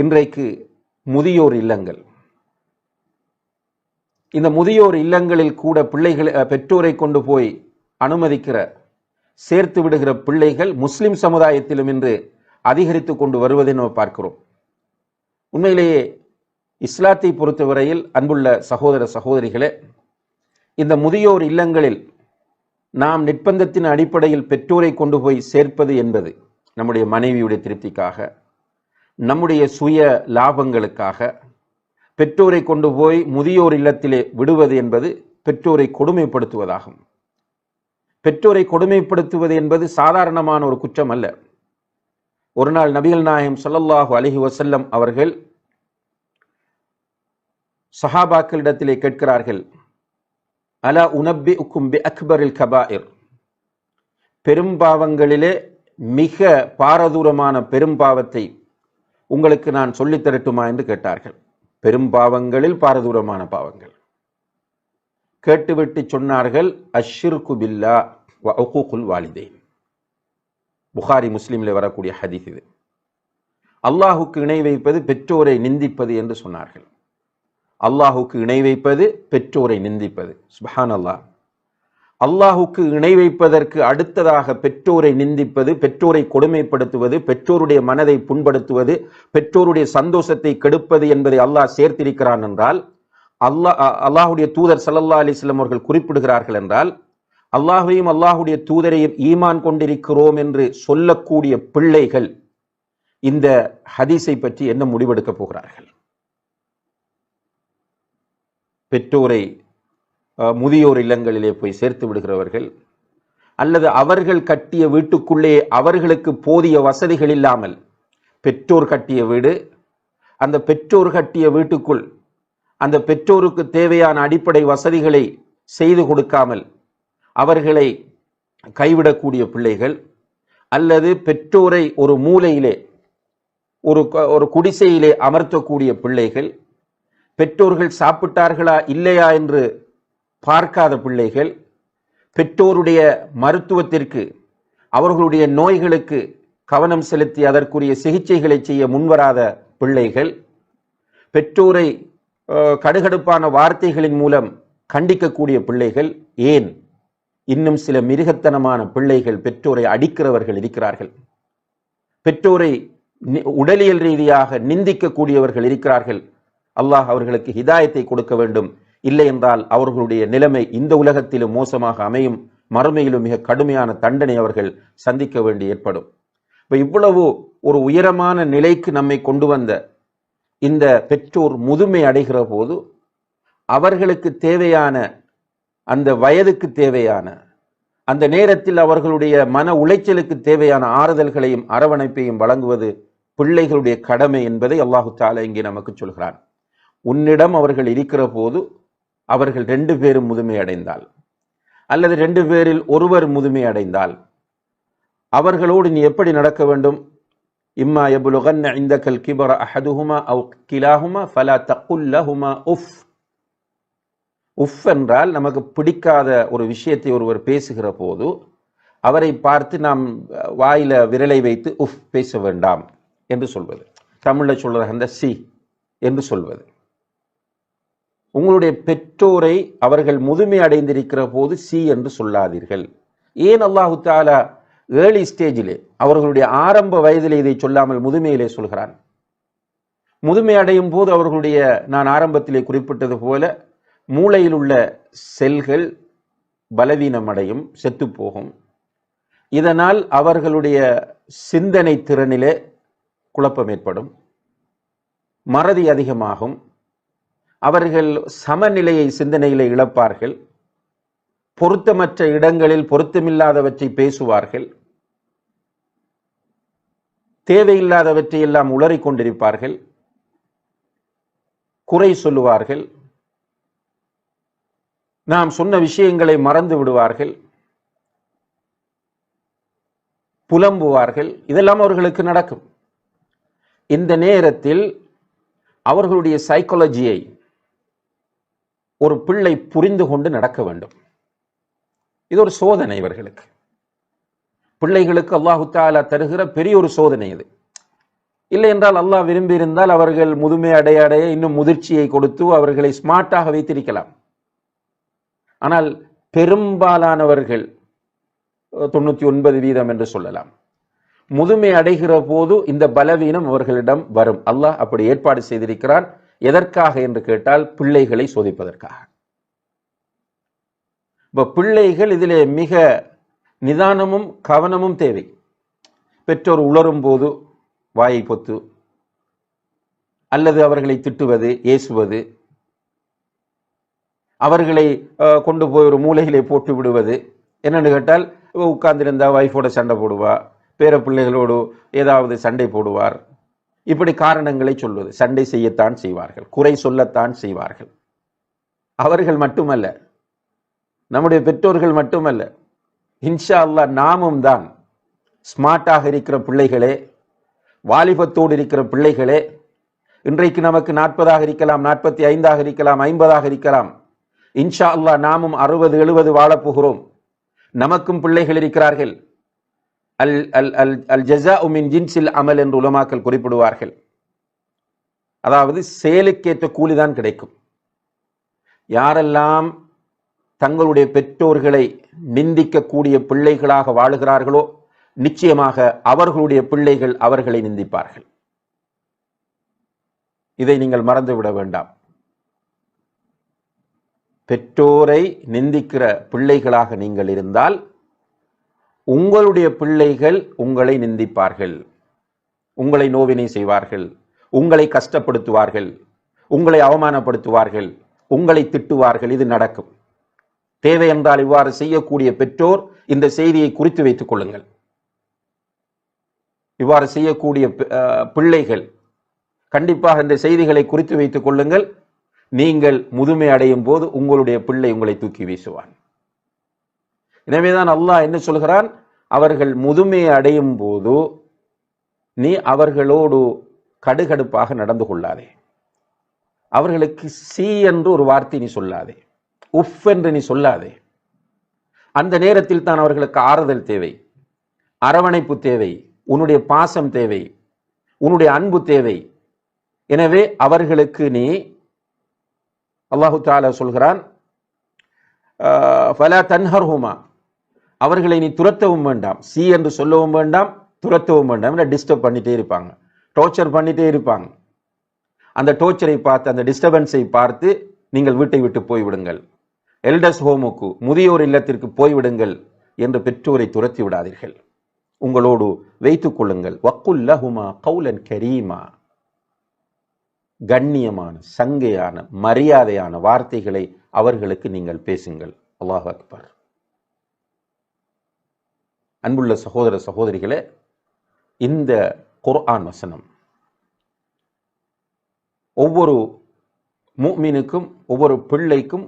இன்றைக்கு முதியோர் இல்லங்கள், இந்த முதியோர் இல்லங்களில் கூட பெற்றோரை கொண்டு போய் அனுமதிக்கிற, சேர்த்து விடுகிற பிள்ளைகள் முஸ்லிம் சமுதாயத்திலும் இன்று அதிகரித்து கொண்டு வருவதை நம்ம பார்க்கிறோம். உண்மையிலேயே இஸ்லாத்தை பொறுத்தவரையில் அன்புள்ள சகோதர சகோதரிகளே, இந்த முதியோர் இல்லங்களில் நாம் நிர்பந்தத்தின் அடிப்படையில் பெற்றோரை கொண்டு போய் சேர்ப்பது என்பது நம்முடைய மனைவியுடைய திருப்திக்காக, நம்முடைய சுய லாபங்களுக்காக பெற்றோரை கொண்டு போய் முதியோர் இல்லத்திலே விடுவது என்பது பெற்றோரை கொடுமைப்படுத்துவதாகும். பெற்றோரை கொடுமைப்படுத்துவது என்பது சாதாரணமான ஒரு குற்றம் அல்ல. ஒரு நாள் நபிகள் நாயகம் ஸல்லல்லாஹு அலைஹி வஸல்லம் அவர்கள் சஹாபாக்களிடத்திலே கேட்கிறார்கள், அலா உனப்பிஉக்கும் பி அக்பரில் கபாயிர், பெரும்பாவங்களிலே மிக பாரதூரமான பெரும்பாவத்தை உங்களுக்கு நான் சொல்லித் தரட்டுமா என்று கேட்டார்கள். பெரும்பாவங்களில் பாரதூரமான பாவங்கள் கேட்டுவிட்டு சொன்னார்கள், அஷ்ஷிர்கு பில்லாஹ் வ உகூகுல் வாலிதைன். புகாரி முஸ்லிமில் வரக்கூடிய ஹதீஸ் இது. அல்லாஹுக்கு இணை வைப்பது பெற்றோரை நிந்திப்பது என்று சொன்னார்கள். அல்லாஹுக்கு இணை வைப்பது பெற்றோரை நிந்திப்பது. சுப்ஹானல்லாஹ். அல்லாஹுக்கு இணை வைப்பதற்கு அடுத்ததாக பெற்றோரை நிந்திப்பது, பெற்றோரை கொடுமைப்படுத்துவது, பெற்றோருடைய மனதை புண்படுத்துவது, பெற்றோருடைய சந்தோஷத்தை கெடுப்பது என்பதை அல்லாஹ் சேர்த்திருக்கிறான் என்றால், அல்லாஹுடைய தூதர் ஸல்லல்லாஹு அலைஹி வஸல்லம் அவர்கள் குறிப்பிடுகிறார்கள் என்றால், அல்லாஹையும் அல்லாஹுடைய தூதரையும் ஈமான் கொண்டிருக்கிறோம் என்று சொல்லக்கூடிய பிள்ளைகள் இந்த ஹதீஸை பற்றி என்ன முடிவெடுக்கப் போகிறார்கள்? பெற்றோரை முதியோர் இல்லங்களிலே போய் சேர்த்து விடுகிறவர்கள், அல்லது அவர்கள் கட்டிய வீட்டுக்குள்ளே அவர்களுக்கு போதிய வசதிகள் இல்லாமல், பெற்றோர் கட்டிய வீடு, அந்த பெற்றோர் கட்டிய வீட்டுக்குள் அந்த பெற்றோருக்கு தேவையான அடிப்படை வசதிகளை செய்து கொடுக்காமல் அவர்களை கைவிடக்கூடிய பிள்ளைகள், அல்லது பெற்றோரை ஒரு மூலையிலே ஒரு குடிசையிலே அமர்த்தக்கூடிய பிள்ளைகள், பெற்றோர்கள் சாப்பிட்டார்களா இல்லையா என்று பார்க்காத பிள்ளைகள், பெற்றோருடைய மருத்துவத்திற்கு அவர்களுடைய நோய்களுக்கு கவனம் செலுத்தி அதற்குரிய சிகிச்சைகளை செய்ய முன்வராத பிள்ளைகள், பெற்றோரை கடுகடுப்பான வார்த்தைகளின் மூலம் கண்டிக்கக்கூடிய பிள்ளைகள், ஏன் இன்னும் சில மிருகத்தனமான பிள்ளைகள் பெற்றோரை அடிக்கிறவர்கள் இருக்கிறார்கள். பெற்றோரை உடலியல் ரீதியாக நிந்திக்கக்கூடியவர்கள் இருக்கிறார்கள். அல்லாஹ் அவர்களுக்கு ஹிதாயத்தை கொடுக்க வேண்டும். இல்லை என்றால் அவர்களுடைய நிலைமை இந்த உலகத்திலும் மோசமாக அமையும், மறுமையிலும் மிக கடுமையான தண்டனை அவர்கள் சந்திக்க வேண்டி ஏற்படும். இப்ப இவ்வளவு ஒரு உயரமான நிலைக்கு நம்மை கொண்டு வந்த இந்த பெற்றோர் முதுமை அடைகிற போது அவர்களுக்கு தேவையான, அந்த வயதுக்கு தேவையான, அந்த நேரத்தில் அவர்களுடைய மன உளைச்சலுக்கு தேவையான ஆறுதல்களையும் அரவணைப்பையும் வழங்குவது பிள்ளைகளுடைய கடமை என்பதை அல்லாஹு தஆலா இங்கே நமக்கு சொல்கிறான். உன்னிடம் அவர்கள் இருக்கிற போது அவர்கள் 2 பேரும் முதுமை அடைந்தால், அல்லது 2 பேரில் ஒருவர் முதுமை அடைந்தால், அவர்களோடு நீ எப்படி நடக்க வேண்டும்? இம்மா யபுலுகன்ன இந்தகல் கிபர அஹதுஹுமா அவ் கிலாஹுமா ஃபலா தகுல் லஹுமா உஃப். உஃப் என்றால் நமக்கு பிடிக்காத ஒரு விஷயத்தை ஒருவர் பேசுகிற போது அவரை பார்த்து நாம் வாயில விரலை வைத்து உஃப் பேச வேண்டாம் என்று சொல்வது. தமிழ்ல சொல்ற அந்த சி என்று சொல்வது. உங்களுடைய பெற்றோரை அவர்கள் முதுமை அடைந்திருக்கிற போது சி என்று சொல்லாதீர்கள். ஏன் அல்லாஹு தஆலா ஏர்லி ஸ்டேஜிலே, அவர்களுடைய ஆரம்ப வயதிலே இதை சொல்லாமல் முதுமையிலே சொல்கிறான்? முதுமை அடையும் போது அவர்களுடைய, நான் ஆரம்பத்திலே குறிப்பிட்டது போல, மூளையில் உள்ள செல்கள் பலவீனம் அடையும், செத்து போகும். இதனால் அவர்களுடைய சிந்தனை திறனிலே குழப்பம் ஏற்படும், மறதி அதிகமாகும், அவர்கள் சமநிலையை சிந்தனையிலே இழப்பார்கள், பொருத்தமற்ற இடங்களில் பொருத்தமில்லாதவற்றை பேசுவார்கள், தேவையில்லாதவற்றை எல்லாம் உளறிக் கொண்டிருப்பார்கள், குறை சொல்லுவார்கள், நாம் சொன்ன விஷயங்களை மறந்து விடுவார்கள், புலம்புவார்கள். இதெல்லாம் அவர்களுக்கு நடக்கும். இந்த நேரத்தில் அவர்களுடைய சைக்காலஜியை ஒரு பிள்ளை புரிந்து கொண்டு நடக்க வேண்டும். இது ஒரு சோதனை இவர்களுக்கு. பிள்ளைகளுக்கு அல்லாஹு தஆலா தருகிற பெரிய ஒரு சோதனை இது. இல்லை என்றால் அல்லாஹ் விரும்பி இருந்தால் அவர்கள் முதுமை அடைய அடைய இன்னும் முதிர்ச்சியை கொடுத்து அவர்களை ஸ்மார்ட்டாக வைத்திருக்கலாம். ஆனால் பெரும்பாலானவர்கள் 99% என்று சொல்லலாம், முதுமை அடைகிற போது இந்த பலவீனம் அவர்களிடம் வரும். அல்லாஹ் அப்படி ஏற்பாடு செய்திருக்கிறான். எதற்காக என்று கேட்டால் பிள்ளைகளை சோதிப்பதற்காக. இப்ப பிள்ளைகள் இதிலே மிக நிதானமும் கவனமும் தேவை. பெற்றோர் உளரும் போது வாயை பொத்து அல்லது அவர்களை திட்டுவது, ஏசுவது, அவர்களை கொண்டு போய் ஒரு மூலையிலே போட்டு விடுவது. என்னன்னு கேட்டால் உட்கார்ந்திருந்தா வைஃபோட சண்டை போடுவா, பேர பிள்ளைகளோடு ஏதாவது சண்டை போடுவார். இப்படி காரணங்களை சொல்வது. சண்டை செய்யத்தான் செய்வார்கள், குறை சொல்லத்தான் செய்வார்கள். அவர்கள் மட்டுமல்ல, நம்முடைய பெற்றோர்கள் மட்டுமல்ல, இன்ஷா அல்லாஹ் நாமும் தான். ஸ்மார்ட்டாக இருக்கிற பிள்ளைகளே, வாலிபத்தோடு இருக்கிற பிள்ளைகளே, இன்றைக்கு நமக்கு 40 இருக்கலாம், 45 இருக்கலாம், 50 இருக்கலாம். இன்ஷா அல்லாஹ் நாமும் 60, 70 வாழப்போகிறோம். நமக்கும் பிள்ளைகள் இருக்கிறார்கள். அல் அல் அல் அல் ஜஸாஉ மின் ஜின்ஸில் அமல் என்று உலமாக்கள் குறிப்பிடுவார்கள். அதாவது செயலுக்கேற்ற கூலிதான் கிடைக்கும். யாரெல்லாம் தங்களுடைய பெற்றோர்களை நிந்திக்கக்கூடிய பிள்ளைகளாக வாழுகிறார்களோ நிச்சயமாக அவர்களுடைய பிள்ளைகள் அவர்களை நிந்திப்பார்கள். இதை நீங்கள் மறந்துவிட வேண்டாம். பெற்றோரை நிந்திக்கிற பிள்ளைகளாக நீங்கள் இருந்தால் உங்களுடைய பிள்ளைகள் உங்களை நிந்திப்பார்கள், உங்களை நோவினை செய்வார்கள், உங்களை கஷ்டப்படுத்துவார்கள், உங்களை அவமானப்படுத்துவார்கள், உங்களை திட்டுவார்கள். இது நடக்கும். தேவை என்றால் இவ்வாறு செய்யக்கூடிய பெற்றோர் இந்த செய்தியை குறித்து வைத்துக் கொள்ளுங்கள். இவ்வாறு செய்யக்கூடிய பிள்ளைகள் கண்டிப்பாக இந்த செய்திகளை குறித்து வைத்துக் கொள்ளுங்கள். நீங்கள் முதுமை அடையும் போது உங்களுடைய பிள்ளை உங்களை தூக்கி வீசுவான். எனவேதான் அல்லாஹ் என்ன சொல்கிறான், அவர்கள் முதுமையை அடையும் போது நீ அவர்களோடு கடுகடுப்பாக நடந்து கொள்ளாதே, அவர்களுக்கு சி என்று ஒரு வார்த்தை நீ சொல்லாதே, உஃப் என்று நீ சொல்லாதே. அந்த நேரத்தில் தான் அவர்களுக்கு ஆறுதல் தேவை, அரவணைப்பு தேவை, உன்னுடைய பாசம் தேவை, உன்னுடைய அன்பு தேவை. எனவே அவர்களுக்கு நீ, அல்லாஹு தஆலா சொல்கிறான், ஃபலா தன்ஹர்ஹுமா, அவர்களை நீ துரத்தவும் வேண்டாம், சி என்று சொல்லவும் வேண்டாம், துரத்தவும் வேண்டாம். டிஸ்டர்ப் பண்ணிட்டே இருப்பாங்க, டோர்ச்சர் பண்ணிட்டே இருப்பாங்க. அந்த டோர்ச்சரை பார்த்து, அந்த டிஸ்டர்பன்ஸை பார்த்து நீங்கள் வீட்டை விட்டு போய்விடுங்கள், எல்டர்ஸ் ஹோமுக்கு, முதியோர் இல்லத்திற்கு போய்விடுங்கள் என்று பெற்றோரை துரத்தி விடாதீர்கள், உங்களோடு வைத்துக் கொள்ளுங்கள். வக்குல் லஹுமா கௌலன் கரீமா, கண்ணியமான, சங்கையான, மரியாதையான வார்த்தைகளை அவர்களுக்கு நீங்கள் பேசுங்கள். அல்லாஹ் அக்பர். அன்புள்ள சகோதர சகோதரிகளே, இந்த குர்ஆன் வசனம் ஒவ்வொரு முஃமினுக்கும், ஒவ்வொரு பிள்ளைக்கும்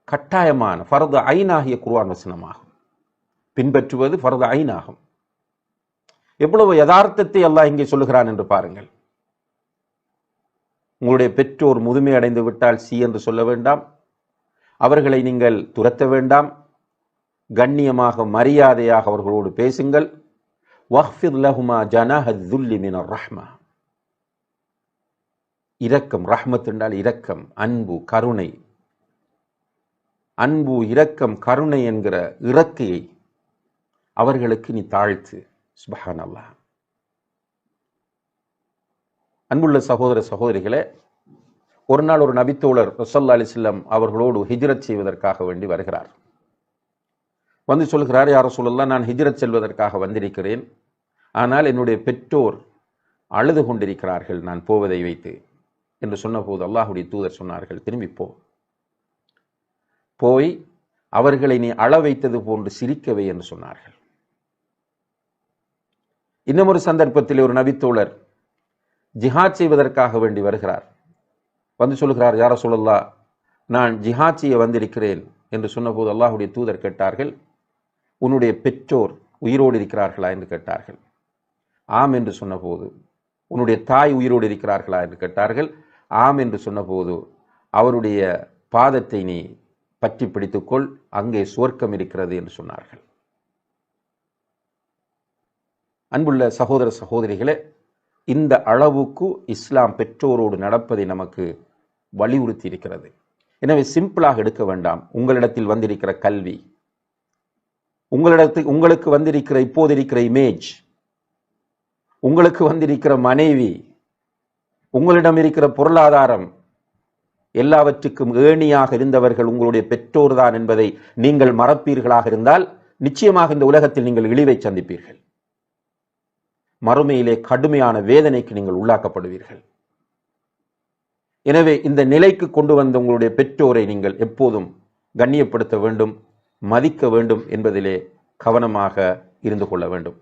கட்டாயமான ஃபர்து ஐனாகிய குர்ஆன் வசனமாகும். பின்பற்றுவது ஃபர்து ஐனாகும். எவ்வளவு யதார்த்தத்தை அல்லாஹ் இங்கே சொல்லுகிறான் என்று பாருங்கள். உங்களுடைய பெற்றோர் முதுமை அடைந்து விட்டால் சி என்று சொல்ல வேண்டாம், அவர்களை நீங்கள் துரத்த வேண்டாம், கண்ணியமாக, மரியாதையாக அவர்களோடு பேசுங்கள். வஹ்ஃபிர் லஹுமா ஜனாஹ ذுல்லி மினர் ரஹ்மா, இரக்கம். ரஹ்மத் என்றால் இரக்கம், அன்பு, கருணை. அன்பு, இரக்கம், கருணை என்கிற இறக்கையை அவர்களுக்கு நீ தாழ்த்து. சுப்ஹானல்லாஹ். அன்புள்ள சகோதர சகோதரிகளே, ஒரு நாள் ஒரு நபித்தோழர் ரசூலுல்லாஹி அலைஹி வஸல்லம் அவர்களோடு ஹிஜ்ரத் செய்வதற்காக வேண்டி வருகிறார். வந்து சொல்கிறார், யா ரசூலல்லாஹ், நான் ஹிஜ்ரத் செல்வதற்காக வந்திருக்கிறேன், ஆனால் என்னுடைய பெற்றோர் அழுது கொண்டிருக்கிறார்கள் நான் போவதை வைத்து என்று சொன்னபோது அல்லாஹ்வுடைய தூதர் சொன்னார்கள், திரும்பி போ, போய் அவர்களை நீ அழ வைத்தது போன்று சிரிக்கவே என்று சொன்னார்கள். இன்னும் ஒரு சந்தர்ப்பத்தில் ஒரு நபித்தோழர் ஜிஹாத் செய்வதற்காக வேண்டி வருகிறார். வந்து சொல்கிறார், யா ரசூலல்லாஹ், நான் ஜிஹாத் செய்ய வந்திருக்கிறேன் என்று சொன்னபோது அல்லாஹ்வுடைய தூதர் கேட்டார்கள், உன்னுடைய பெற்றோர் உயிரோடு இருக்கிறார்களா என்று கேட்டார்கள். ஆம் என்று சொன்னபோது, உன்னுடைய தாய் உயிரோடு இருக்கிறார்களா என்று கேட்டார்கள். ஆம் என்று சொன்னபோது, அவருடைய பாதத்தை நீ பற்றி பிடித்துக்கொள், அங்கே சுவர்க்கம் இருக்கிறது என்று சொன்னார்கள். அன்புள்ள சகோதர சகோதரிகளே, இந்த அளவுக்கு இஸ்லாம் பெற்றோரோடு நடப்பதை நமக்கு வலியுறுத்தி இருக்கிறது. எனவே சிம்பிளாக எடுக்க வேண்டாம். உங்களிடத்தில் வந்திருக்கிற கல்வி, உங்களுக்கு வந்திருக்கிற இப்போது இருக்கிற இமேஜ், உங்களுக்கு வந்திருக்கிற மனைவி, உங்களிடம் இருக்கிற பொருளாதாரம், எல்லாவற்றுக்கும் ஏணியாக இருந்தவர்கள் உங்களுடைய பெற்றோர் தான் என்பதை நீங்கள் மறப்பீர்களாக இருந்தால் நிச்சயமாக இந்த உலகத்தில் நீங்கள் இழிவை சந்திப்பீர்கள். மறுமையிலே கடுமையான வேதனைக்கு நீங்கள் உள்ளாக்கப்படுவீர்கள். எனவே இந்த நிலைக்கு கொண்டு வந்த உங்களுடைய பெற்றோரை நீங்கள் எப்போதும் கண்ணியப்படுத்த வேண்டும், மதிக்க வேண்டும் என்பதிலே கவனமாக இருந்து கொள்ள வேண்டும்.